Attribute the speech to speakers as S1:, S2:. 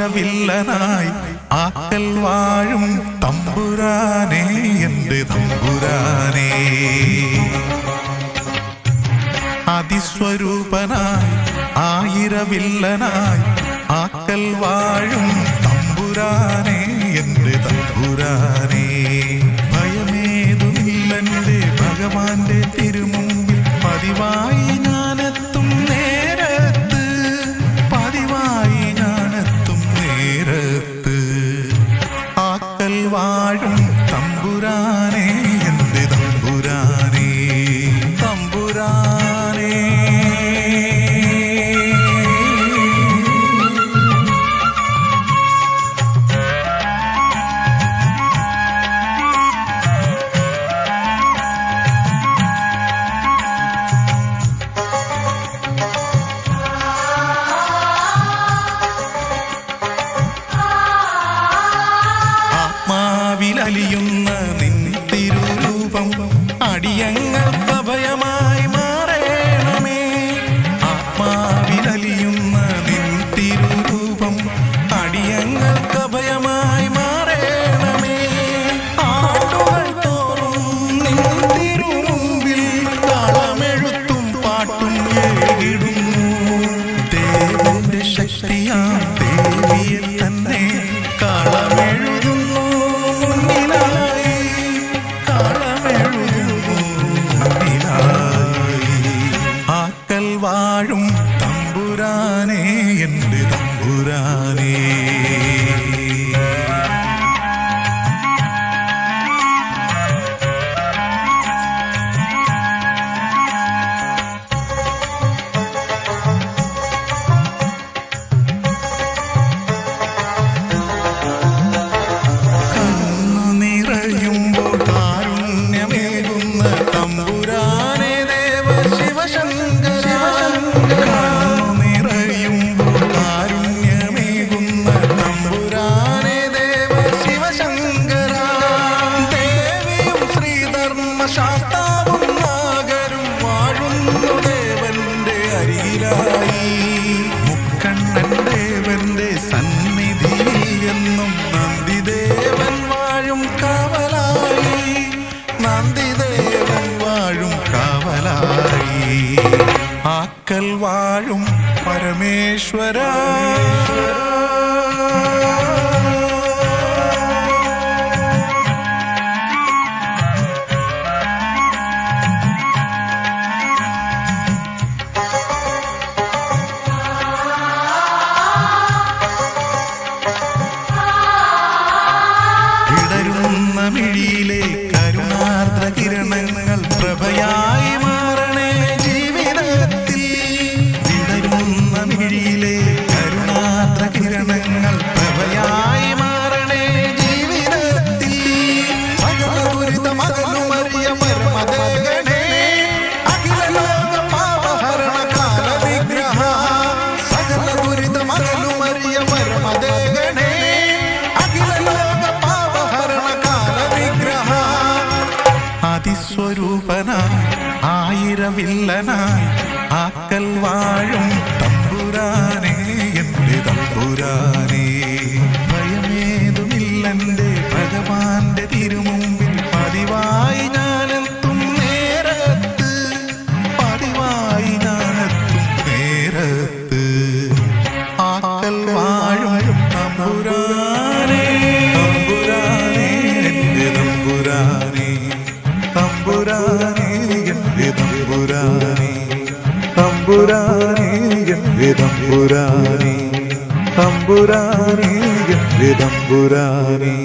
S1: ആയിരവില്ലനായി ആക്കൽ വാഴും തമ്പുരാനേ എന്റെ തമ്പുരാനേ അതിസ്വരൂപനായി ആയിരവില്ലനായി ആക്കൽ വാഴും തമ്പുരാനേ എന്റെ തമ്പുരാനേ ഭയമേതുമില്ലെന്റെ ഭഗവാന്റെ തിരുമുമ്പിൽ പതിവായി ഞാനെത്തും നേരത്ത് പതിവായി ഞാനെത്തും നേരത്ത് ആക്കൽ വാഴും തമ്പുരാനേ എന്റെ തമ്പുരാനേ തമ്പുരാനേ ആത്മാവിലലിയുന്ന നിൻ തിരുരൂപം അടിയങ്ങൾക്ക് അഭയമായി മാറേണമേ ആത്മാവിലലിയുന്ന നിൻ തിരുരൂപം അടിയങ്ങൾക്ക് അഭയമായി മാറേണമേ ആടുകൾ തോറും നിൻ തിരുമുമ്പിൽ കളമെഴുത്തും പാട്ടും ഏകിടുന്നു ദേവന്റെ ശക്തിയാം ദേവിയെ തന്നെ കളമെഴുതുന്നു മുന്നിലായി കളമെഴുതുന്നു മുന്നിലായി ആക്കൽ വാഴും തമ്പുരാനേ എന്റെ തമ്പുരാനേ ശാസ്താവും നാഗരും വാഴുന്നു ദേവന്റെ അരികിലായി മുക്കണ്ണൻ ദേവന്റെ സന്നിധിയിൽ എന്നും നന്ദിദേവൻ വാഴും കാവലായി നന്ദിദേവൻ വാഴും കാവലായി ആക്കൽ വാഴും പരമേശ്വരാ മിഴിയിലെ കരുണാർദ്ര കിരണങ്ങൾ പ്രഭയായി മാറണേ ജീവിതത്തിൽ വിടരുന്ന മിഴിയിലെ കരുണാർദ്ര കിരണങ്ങൾ പ്രഭയായി മാറണേ ജീവിതത്തിൽ മകനുമറിയ പരമദേവനേ അഖില ലോക പാപഹരണ കാല വിഗ്രഹ സകല ദുരിത മകനുമറിയ പരമദേവനേ അതിസ്വരൂപനായി ആയിരവില്ലനായി ആക്കൽ വാഴും തമ്പുരാനേ എന്റെ തമ്പുരാനേ ഭയമേതുമില്ലെന്റെ ഭഗവാന്റെ തിരുമുമ്പിൽ പതിവായി ഞാനെത്തും നേരത്ത് പതിവായി ഞാനെത്തും നേരത്ത് ആക്കൽ വാഴും തമ്പുരാനേ തമ്പുരാനേ എന്റെ തമ്പുരാനേ തമ്പുരാനേ എന്റെ തമ്പുരാനേ തമ്പുരാനേ എന്റെ തമ്പുരാനേ തമ്പുരാനേ എന്റെ തമ്പുരാനേ